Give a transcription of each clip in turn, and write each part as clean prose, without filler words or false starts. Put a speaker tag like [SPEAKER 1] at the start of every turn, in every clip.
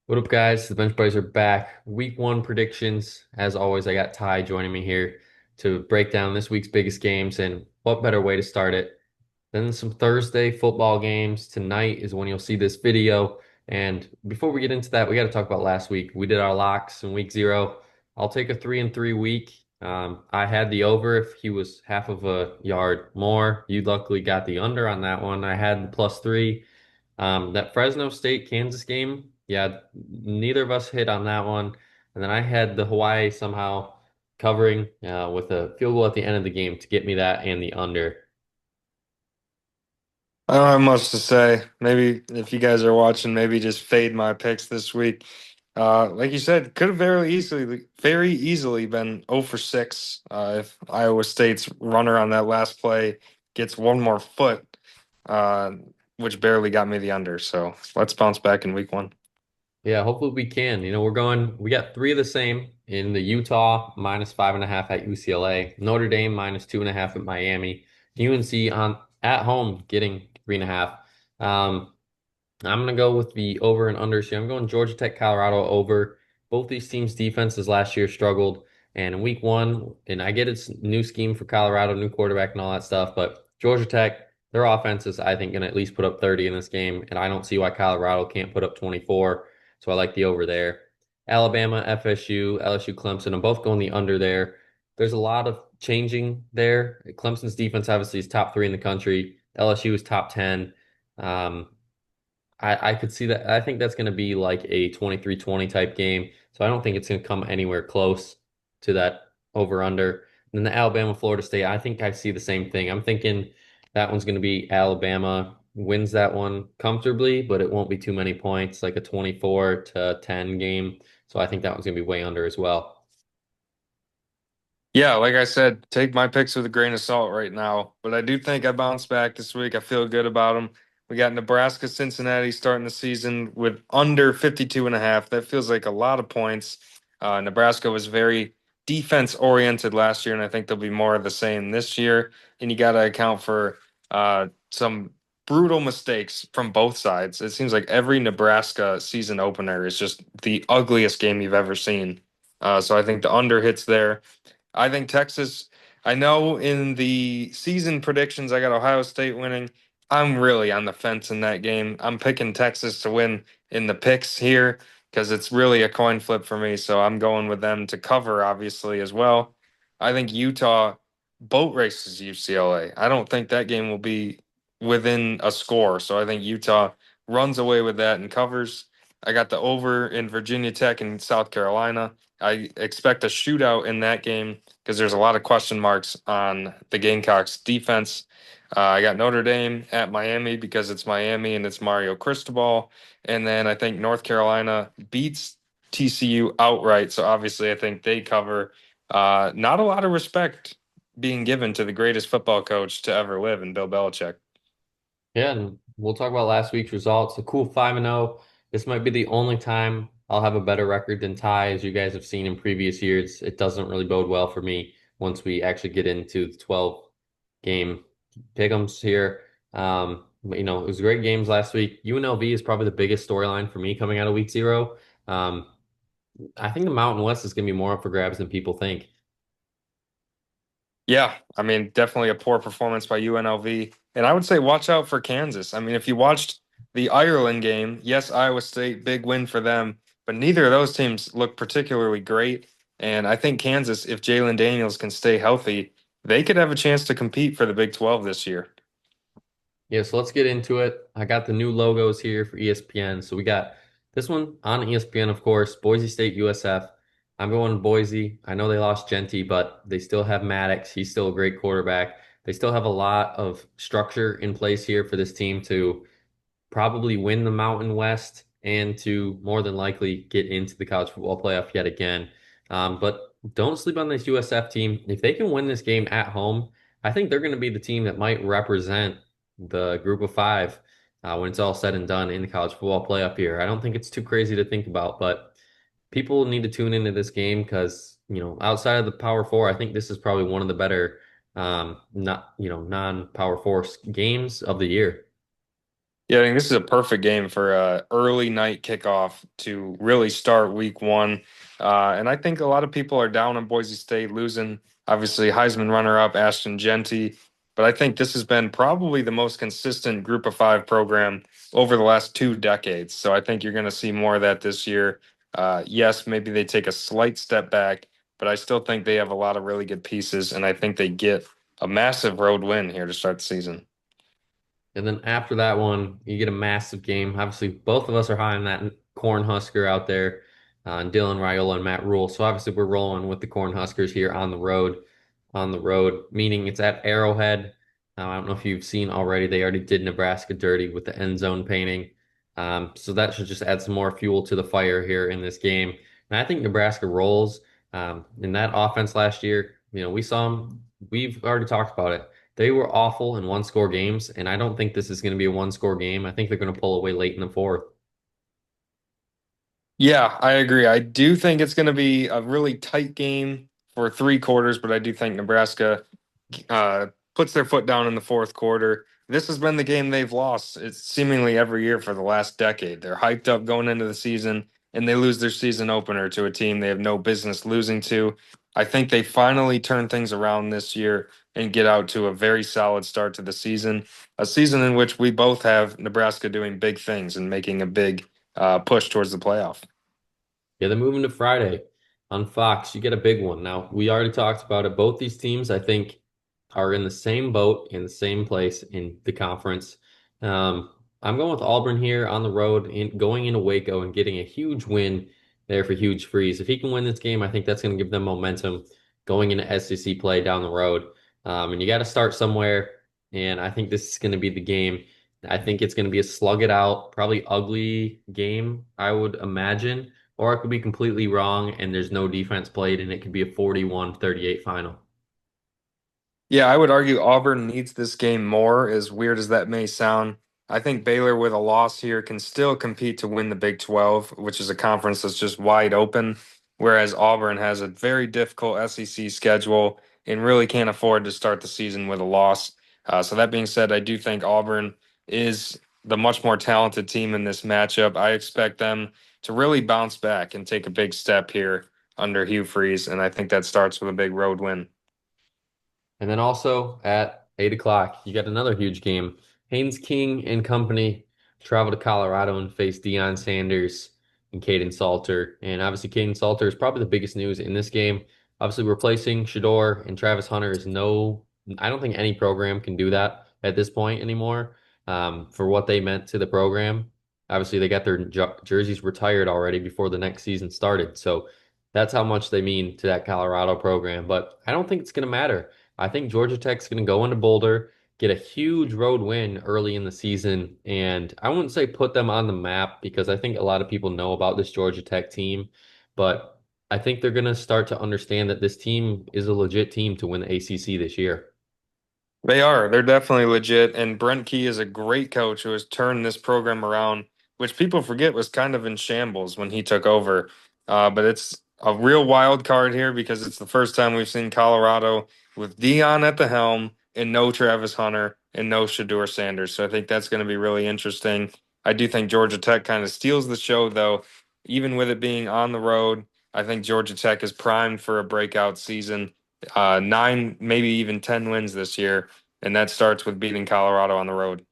[SPEAKER 1] What up, guys? The Bench Boys are back. Week one predictions. As always, I got Ty joining me here to break down this week's biggest games. And what better way to start it than some Thursday football games? Tonight is when you'll see this video. And before we get into that, we got to talk about last week. We did our locks in week zero. I'll take a 3-3 week. I had the over if he was half of a yard more. You luckily got the under on that one. I had the +3. That Fresno State Kansas game, yeah, neither of us hit on that one. And then I had the Hawaii somehow covering with a field goal at the end of the game to get me that and the under.
[SPEAKER 2] I don't have much to say. Maybe if you guys are watching, maybe just fade my picks this week. Like you said, could have very easily been 0 for 6 if Iowa State's runner on that last play gets one more foot, uh, which barely got me the under. So let's bounce back in week one.
[SPEAKER 1] Yeah, hopefully we can. We got three of the same in the Utah -5.5 at UCLA, Notre Dame -2.5 at Miami, UNC on at home getting 3.5. I'm gonna go with the over and under. So I'm going Georgia Tech, Colorado over. Both these teams' defenses last year struggled, and in week one, and I get it's new scheme for Colorado, new quarterback and all that stuff, but Georgia Tech, their offense is, I think, gonna at least put up 30 in this game, and I don't see why Colorado can't put up 24. So I like the over there. Alabama, FSU, LSU, Clemson, I'm both going the under there. There's a lot of changing there. Clemson's defense obviously is top three in the country. LSU is top 10. Um, I could see that. I think that's going to be like a 23-20 type game. So I don't think it's going to come anywhere close to that over under. And then the Alabama Florida State, I think I see the same thing. I'm thinking that one's going to be Alabama wins that one comfortably, but it won't be too many points, like a 24-10 game. So I think that one's going to be way under as well.
[SPEAKER 2] Yeah, like I said, take my picks with a grain of salt right now, but I do think I bounced back this week. I feel good about them. We got Nebraska, Cincinnati starting the season with under 52 and a half. That feels like a lot of points. Nebraska was very defense oriented last year, and I think they'll be more of the same this year. And you got to account for some brutal mistakes from both sides. It seems like every Nebraska season opener is just the ugliest game you've ever seen. So I think the under hits there. I think Texas, I know in the season predictions, I got Ohio State winning. I'm really on the fence in that game. I'm picking Texas to win in the picks here because it's really a coin flip for me. So I'm going with them to cover, obviously, as well. I think Utah boat races UCLA. I don't think that game will be within a score. So I think Utah runs away with that and covers. I got the over in Virginia Tech and South Carolina. I expect a shootout in that game because there's a lot of question marks on the Gamecocks defense. I got Notre Dame at Miami because it's Miami and it's Mario Cristobal. And then I think North Carolina beats TCU outright. So obviously, I think they cover. Not a lot of respect being given to the greatest football coach to ever live in Bill Belichick.
[SPEAKER 1] Yeah, and we'll talk about last week's results. A cool 5-0. This might be the only time I'll have a better record than Ty, as you guys have seen in previous years. It doesn't really bode well for me once we actually get into the 12 game pick'ems here. But it was great games last week. UNLV is probably the biggest storyline for me coming out of week zero. Um, I think the Mountain West is going to be more up for grabs than people think.
[SPEAKER 2] Yeah, I mean, definitely a poor performance by UNLV. And I would say watch out for Kansas. I mean, if you watched the Ireland game, yes, Iowa State, big win for them, but neither of those teams look particularly great. And I think Kansas, if Jalen Daniels can stay healthy, they could have a chance to compete for the Big 12 this year.
[SPEAKER 1] Yeah, so let's get into it. I got the new logos here for ESPN. So we got this one on ESPN, of course, Boise State USF. I'm going Boise. I know they lost Genty, but they still have Maddox. He's still a great quarterback. They still have a lot of structure in place here for this team to probably win the Mountain West and to more than likely get into the college football playoff yet again. But don't sleep on this USF team. If they can win this game at home, I think they're going to be the team that might represent the group of five when it's all said and done in the college football playoff here. I don't think it's too crazy to think about, but people need to tune into this game because, outside of the Power Four, I think this is probably one of the better, not, non-Power Four games of the year.
[SPEAKER 2] Yeah, I think this is a perfect game for a early night kickoff to really start week one. And I think a lot of people are down on Boise State losing, obviously, Heisman runner-up Ashton Genty. But I think this has been probably the most consistent group of five program over the last 2 decades. So I think you're going to see more of that this year. Yes, maybe they take a slight step back, but I still think they have a lot of really good pieces, and I think they get a massive road win here to start the season.
[SPEAKER 1] And then after that one, you get a massive game. Obviously, both of us are high on that Cornhusker out there, and Dylan Raiola and Matt Rule. So obviously, we're rolling with the Cornhuskers here on the road. On the road, meaning it's at Arrowhead. I don't know if you've seen already. They already did Nebraska dirty with the end zone painting. So that should just add some more fuel to the fire here in this game. And I think Nebraska rolls. In that offense last year, we saw them. We've already talked about it. They were awful in one-score games, and I don't think this is going to be a one-score game. I think they're going to pull away late in the fourth.
[SPEAKER 2] Yeah, I agree. I do think it's going to be a really tight game for 3 quarters, but I do think Nebraska puts their foot down in the fourth quarter. This has been the game they've lost. It's seemingly every year for the last decade. They're hyped up going into the season, and they lose their season opener to a team they have no business losing to. I think they finally turn things around this year and get out to a very solid start to the season, a season in which we both have Nebraska doing big things and making a big push towards the playoff.
[SPEAKER 1] Yeah, they're moving to Friday on Fox. You get a big one. Now, we already talked about it. Both these teams, I think, are in the same boat in the same place in the conference. I'm going with Auburn here on the road and going into Waco and getting a huge win there for Hugh Freeze. If he can win this game, I think that's going to give them momentum going into SEC play down the road. And you got to start somewhere. And I think this is going to be the game. I think it's going to be a slug it out, probably ugly game, I would imagine. Or I could be completely wrong and there's no defense played and it could be a 41-38 final.
[SPEAKER 2] Yeah, I would argue Auburn needs this game more, as weird as that may sound. I think Baylor, with a loss here, can still compete to win the Big 12, which is a conference that's just wide open, whereas Auburn has a very difficult SEC schedule and really can't afford to start the season with a loss. So, that being said, I do think Auburn is the much more talented team in this matchup. I expect them to really bounce back and take a big step here under Hugh Freeze, and I think that starts with a big road win.
[SPEAKER 1] And then also at 8 o'clock, you got another huge game. Haynes King and company travel to Colorado and face Deion Sanders and Caden Salter. And obviously, Caden Salter is probably the biggest news in this game. Obviously, replacing Shador and Travis Hunter is I don't think any program can do that at this point anymore for what they meant to the program. Obviously, they got their jerseys retired already before the next season started. So that's how much they mean to that Colorado program. But I don't think it's going to matter. I think Georgia Tech's going to go into Boulder, get a huge road win early in the season, and I wouldn't say put them on the map because I think a lot of people know about this Georgia Tech team, but I think they're going to start to understand that this team is a legit team to win the ACC this year.
[SPEAKER 2] They are. They're definitely legit. And Brent Key is a great coach who has turned this program around, which people forget was kind of in shambles when he took over. But it's a real wild card here because it's the first time we've seen Colorado with Dion at the helm and no Travis Hunter and no Shador Sanders. So I think that's going to be really interesting. I do think Georgia Tech kind of steals the show, though, even with it being on the road. I think Georgia Tech is primed for a breakout season. 9, maybe even 10 wins this year, and that starts with beating Colorado on the road.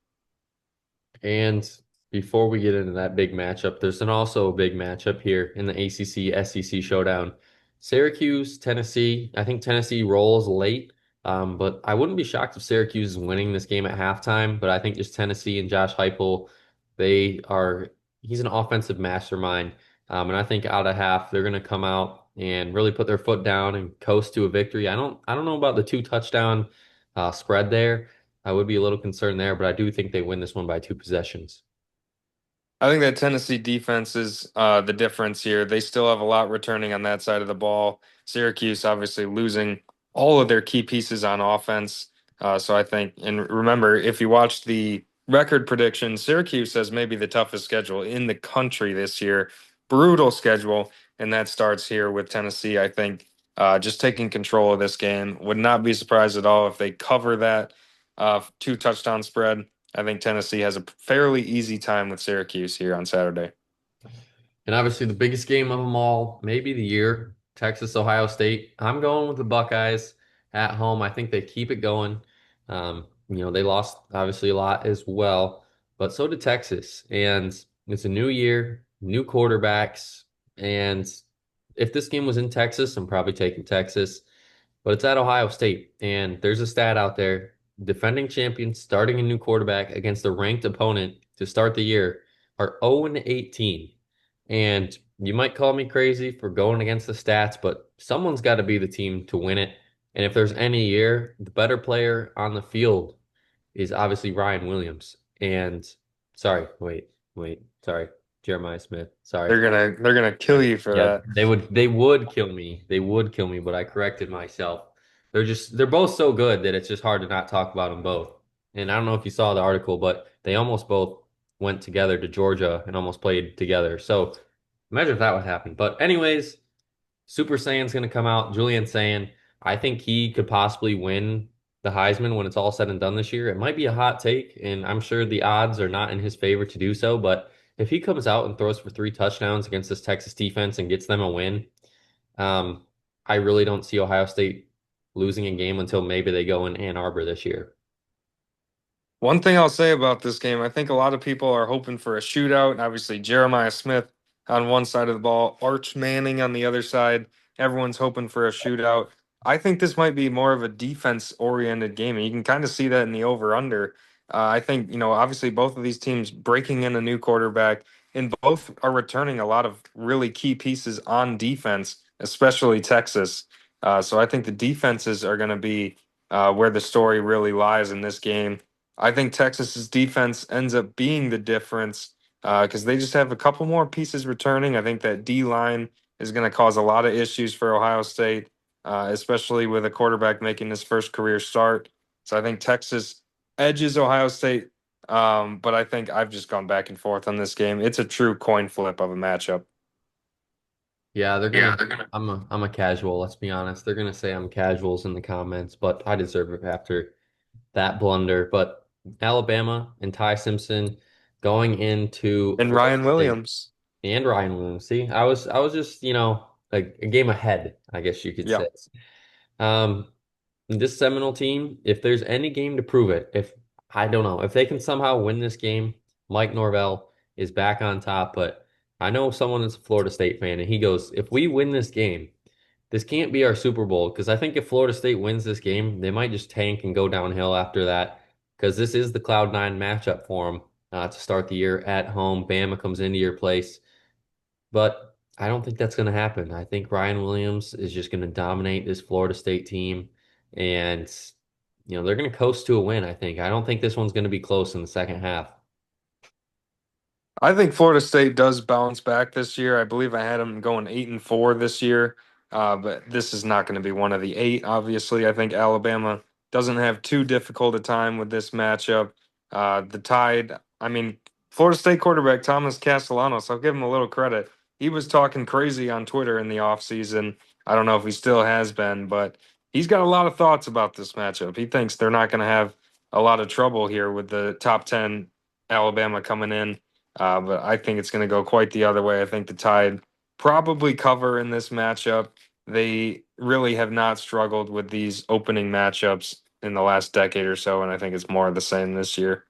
[SPEAKER 1] And before we get into that big matchup, there's also a big matchup here in the ACC SEC showdown. Syracuse, Tennessee. I think Tennessee rolls late, but I wouldn't be shocked if Syracuse is winning this game at halftime. But I think just Tennessee and Josh Heupel, they are. He's an offensive mastermind, and I think out of half they're going to come out and really put their foot down and coast to a victory. I don't know about the two touchdown spread there. I would be a little concerned there, but I do think they win this one by 2 possessions.
[SPEAKER 2] I think that Tennessee defense is the difference here. They still have a lot returning on that side of the ball. Syracuse obviously losing all of their key pieces on offense. So I think, and remember, if you watch the record prediction, Syracuse has maybe the toughest schedule in the country this year. Brutal schedule, and that starts here with Tennessee. I think just taking control of this game. Would not be surprised at all if they cover that 2 touchdown spread. I think Tennessee has a fairly easy time with Syracuse here on Saturday.
[SPEAKER 1] And obviously, the biggest game of them all, maybe the year, Texas, Ohio State. I'm going with the Buckeyes at home. I think they keep it going. They lost obviously a lot as well, but so did Texas. And it's a new year, new quarterbacks. And if this game was in Texas, I'm probably taking Texas, but it's at Ohio State. And there's a stat out there defending champions starting a new quarterback against a ranked opponent to start the year are 0-18. And you might call me crazy for going against the stats, but someone's got to be the team to win it. And if there's any year, the better player on the field is obviously Ryan Williams. And sorry, sorry, Jeremiah Smith. Sorry.
[SPEAKER 2] They're gonna kill you for
[SPEAKER 1] Yeah,
[SPEAKER 2] that.
[SPEAKER 1] they would kill me. They would kill me, but I corrected myself. They're both so good that it's just hard to not talk about them both. And I don't know if you saw the article, but they almost both went together to Georgia and almost played together. So imagine if that would happen. But anyways, Super Saiyan's going to come out. Julian Saiyan, I think he could possibly win the Heisman when it's all said and done this year. It might be a hot take, and I'm sure the odds are not in his favor to do so. But if he comes out and throws for 3 touchdowns against this Texas defense and gets them a win, um, I really don't see Ohio State losing a game until maybe they go in Ann Arbor this year.
[SPEAKER 2] One thing I'll say about this game, I think a lot of people are hoping for a shootout. Obviously, Jeremiah Smith on one side of the ball, Arch Manning on the other side. Everyone's hoping for a shootout. I think this might be more of a defense-oriented game, and you can kind of see that in the over/under. I think, obviously both of these teams breaking in a new quarterback, and both are returning a lot of really key pieces on defense, especially Texas. So I think the defenses are going to be where the story really lies in this game. I think Texas's defense ends up being the difference because they just have a couple more pieces returning. I think that D line is going to cause a lot of issues for Ohio State, especially with a quarterback making his first career start. So I think Texas edges Ohio State, but I think I've just gone back and forth on this game. It's a true coin flip of a matchup.
[SPEAKER 1] Yeah, they're
[SPEAKER 2] Yeah,
[SPEAKER 1] gonna.
[SPEAKER 2] they're gonna.
[SPEAKER 1] I'm a casual. Let's be honest. They're gonna say I'm casuals in the comments, but I deserve it after that blunder. But Alabama and Ty Simpson going into
[SPEAKER 2] And
[SPEAKER 1] Florida
[SPEAKER 2] Ryan
[SPEAKER 1] State
[SPEAKER 2] Williams.
[SPEAKER 1] and Ryan Williams. See, I was just like a game ahead, I guess you could
[SPEAKER 2] Yeah.
[SPEAKER 1] say. Um, this Seminole team, if there's any game to prove it, if I don't know if they can somehow win this game, Mike Norvell is back on top. But I know someone is a Florida State fan, and he goes, if we win this game. This can't be our Super Bowl because I think if Florida State wins this game, they might just tank and go downhill after that because this is the Cloud9 matchup for them to start the year at home. Bama comes into your place, but I don't think that's going to happen. I think Ryan Williams is just going to dominate this Florida State team, and they're going to coast to a win. I don't think this one's going to be close in the second half.
[SPEAKER 2] I think Florida State does bounce back this year. I believe I had them going 8-4 this year, but this is not going to be one of the eight. Obviously, I think Alabama doesn't have too difficult a time with this matchup. The Tide, I mean, Florida State quarterback Thomas Castellanos, I'll give him a little credit. He was talking crazy on Twitter in the offseason. I don't know if he still has been, but he's got a lot of thoughts about this matchup. He thinks they're not going to have a lot of trouble here with the top 10 Alabama coming in. But I think it's going to go quite the other way. I think the Tide probably cover in this matchup. They really have not struggled with these opening matchups in the last decade or so, and I think it's more of the same this year.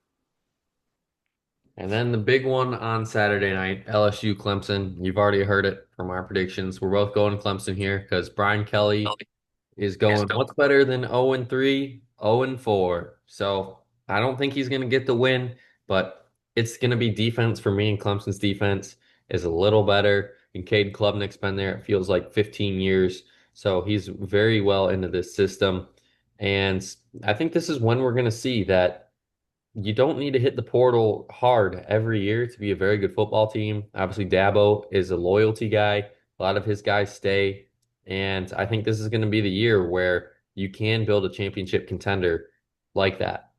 [SPEAKER 1] And then the big one on Saturday night, LSU Clemson. You've already heard it from our predictions. We're both going Clemson here because Brian Kelly is going, what's better than 0-3? 0-4. So I don't think he's going to get the win, but it's going to be defense for me, and Clemson's defense is a little better. And Cade Klubnik's been there, it feels like 15 years. So he's very well into this system. And I think this is when we're going to see that you don't need to hit the portal hard every year to be a very good football team. Obviously, Dabo is a loyalty guy. A lot of his guys stay. And I think this is going to be the year where you can build a championship contender like that.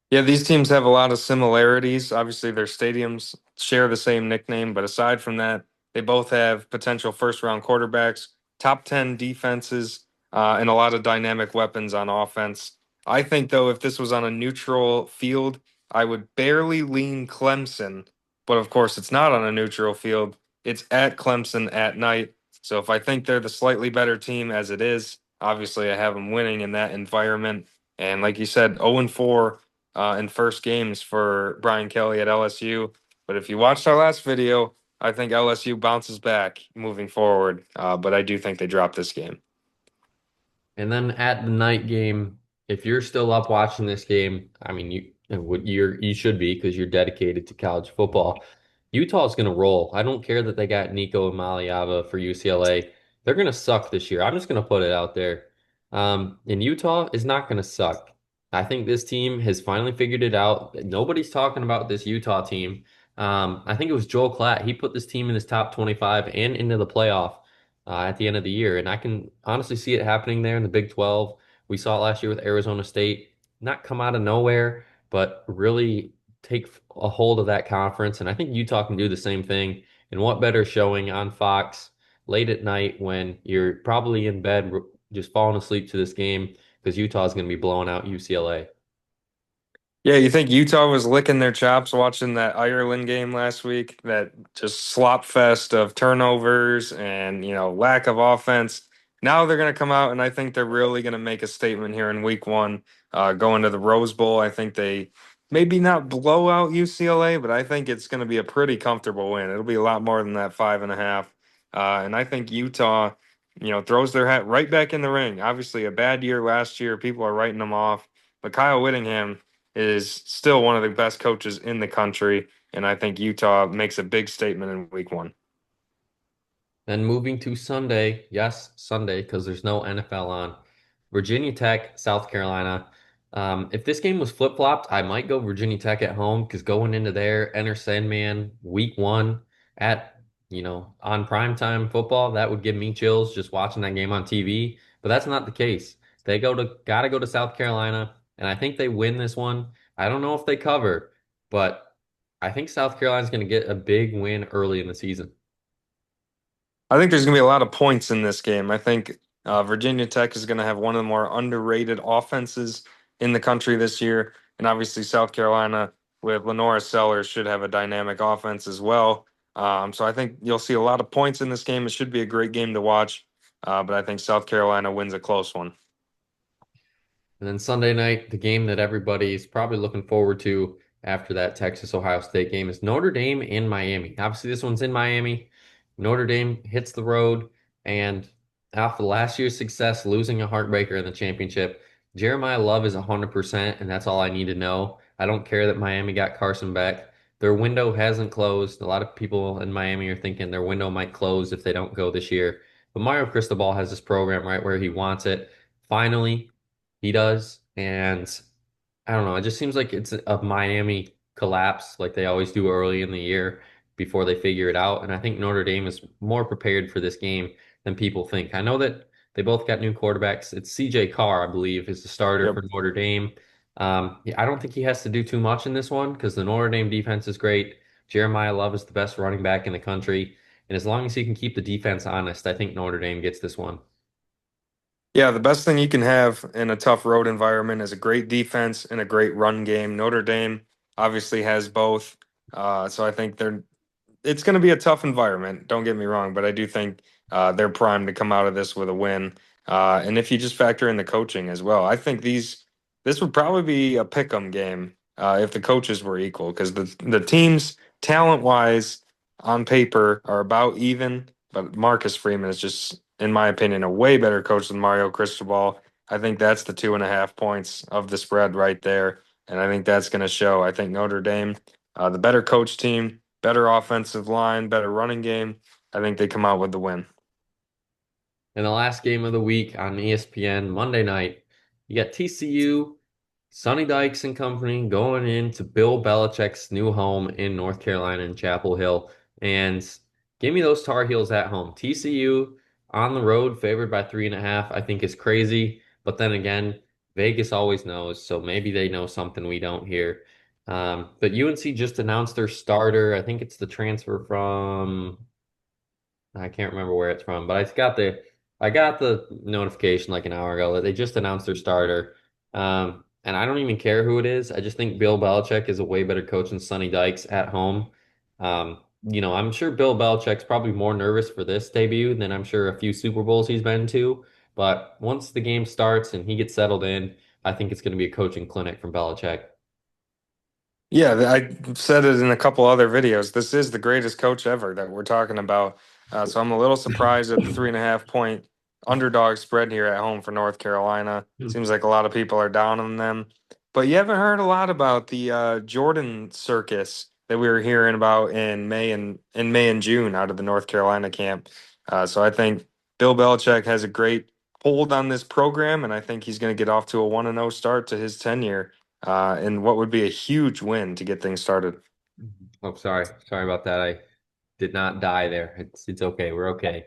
[SPEAKER 2] Yeah, these teams have a lot of similarities. Obviously, their stadiums share the same nickname, but aside from that, they both have potential first round quarterbacks, top 10 defenses, and a lot of dynamic weapons on offense. I think, though, if this was on a neutral field, I would barely lean Clemson. But of course, it's not on a neutral field. It's at Clemson at night. So if I think they're the slightly better team as it is, obviously I have them winning in that environment. And like you said, 0-4 in first games for Brian Kelly at LSU. But if you watched our last video, I think LSU bounces back moving forward. But I do think they drop this game.
[SPEAKER 1] And then at the night game, if you're still up watching this game, I mean, you should be because you're dedicated to college football. Utah's going to roll. I don't care that they got Nico Maliava for UCLA. They're going to suck this year. I'm just going to put it out there. And Utah is not going to suck. I think this team has finally figured it out. Nobody's talking about this Utah team. I think it was Joel Klatt. He put this team in his top 25 and into the playoff at the end of the year. And I can honestly see it happening there in the Big 12. We saw it last year with Arizona State, not come out of nowhere, but really take a hold of that conference. And I think Utah can do the same thing. And what better showing on Fox late at night when you're probably in bed just falling asleep to this game because Utah is going to be blowing out UCLA.
[SPEAKER 2] Yeah, you think Utah was licking their chops watching that Ireland game last week? That just slop fest of turnovers and, lack of offense. Now they're going to come out, and I think they're really going to make a statement here in week one, going to the Rose Bowl. I think they maybe not blow out UCLA, but I think it's going to be a pretty comfortable win. It'll be a lot more than that 5.5. And I think Utah, throws their hat right back in the ring. Obviously, a bad year last year. People are writing them off. But Kyle Whittingham is still one of the best coaches in the country, and I think Utah makes a big statement in week one.
[SPEAKER 1] Then moving to Sunday, yes, Sunday, because there's no NFL on. Virginia Tech, South Carolina. If this game was flip-flopped, I might go Virginia Tech at home because going into there, Enter Sandman, week one at, on primetime football, that would give me chills just watching that game on TV. But that's not the case. They gotta go to South Carolina, and I think they win this one. I don't know if they cover, but I think South Carolina's gonna get a big win early in the season.
[SPEAKER 2] I think there's going to be a lot of points in this game. I think Virginia Tech is going to have one of the more underrated offenses in the country this year, and obviously South Carolina with Lenora Sellers should have a dynamic offense as well. So I think you'll see a lot of points in this game. It should be a great game to watch, but I think South Carolina wins a close one.
[SPEAKER 1] And then Sunday night, the game that everybody's probably looking forward to after that Texas Ohio State game is Notre Dame in Miami. Obviously, this one's in Miami. Notre Dame hits the road, and after last year's success, losing a heartbreaker in the championship, Jeremiah Love is 100%, and that's all I need to know. I don't care that Miami got Carson Beck. Their window hasn't closed. A lot of people in Miami are thinking their window might close if they don't go this year. But Mario Cristobal has this program right where he wants it. Finally, he does. And I don't know. It just seems like it's a Miami collapse like they always do early in the year before they figure it out. And I think Notre Dame is more prepared for this game than people think. I know that they both got new quarterbacks. It's CJ Carr, I believe, is the starter
[SPEAKER 2] Yep.
[SPEAKER 1] for Notre Dame. Yeah, I don't think he has to do too much in this one because the Notre Dame defense is great. Jeremiah Love is the best running back in the country. And as long as he can keep the defense honest, I think Notre Dame gets this one.
[SPEAKER 2] Yeah, the best thing you can have in a tough road environment is a great defense and a great run game. Notre Dame obviously has both. So I think it's going to be a tough environment. Don't get me wrong, but I do think they're primed to come out of this with a win. And if you just factor in the coaching as well, I think this would probably be a pick 'em game if the coaches were equal because the teams talent wise on paper are about even, but Marcus Freeman is just, in my opinion, a way better coach than Mario Cristobal. I think that's the 2.5 points of the spread right there, and I think that's going to show. I think Notre Dame, the better coach team, better offensive line, better running game. I think they come out with the win.
[SPEAKER 1] And the last game of the week on ESPN Monday night, you got TCU, Sonny Dykes and company going into Bill Belichick's new home in North Carolina in Chapel Hill. And give me those Tar Heels at home. TCU on the road, favored by 3.5, I think is crazy. But then again, Vegas always knows, so maybe they know something we don't hear. But UNC just announced their starter. I think it's the transfer from I can't remember where it's from, but I got the notification like an hour ago that they just announced their starter. And I don't even care who it is. I just think Bill Belichick is a way better coach than Sonny Dykes at home. I'm sure Bill Belichick's probably more nervous for this debut than I'm sure a few Super Bowls he's been to. But once the game starts and he gets settled in, I think it's going to be a coaching clinic from Belichick.
[SPEAKER 2] Yeah, I said it in a couple other videos. This is the greatest coach ever that we're talking about. So I'm a little surprised at the 3.5 point underdog spread here at home for North Carolina. Seems like a lot of people are down on them. But you haven't heard a lot about the Jordan circus that we were hearing about in May and June out of the North Carolina camp. So I think Bill Belichick has a great hold on this program, and I think he's going to get off to a 1-0 start to his tenure and what would be a huge win to get things started.
[SPEAKER 1] Oh, sorry. Sorry about that. I did not die there. It's okay. We're okay.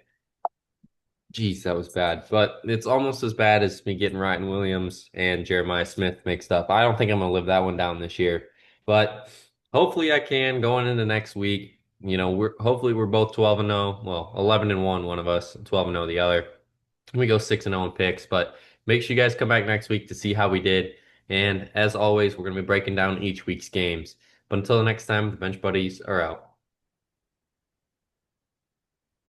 [SPEAKER 1] Jeez, that was bad. But it's almost as bad as me getting Ryan Williams and Jeremiah Smith mixed up. I don't think I'm gonna live that one down this year. But hopefully I can going into next week. We're both 12 and 0. Well, 11 and 1, one of us, 12 and 0 the other. We go 6 and 0 in picks, but make sure you guys come back next week to see how we did. And as always, we're gonna be breaking down each week's games. But until the next time, the bench buddies are out.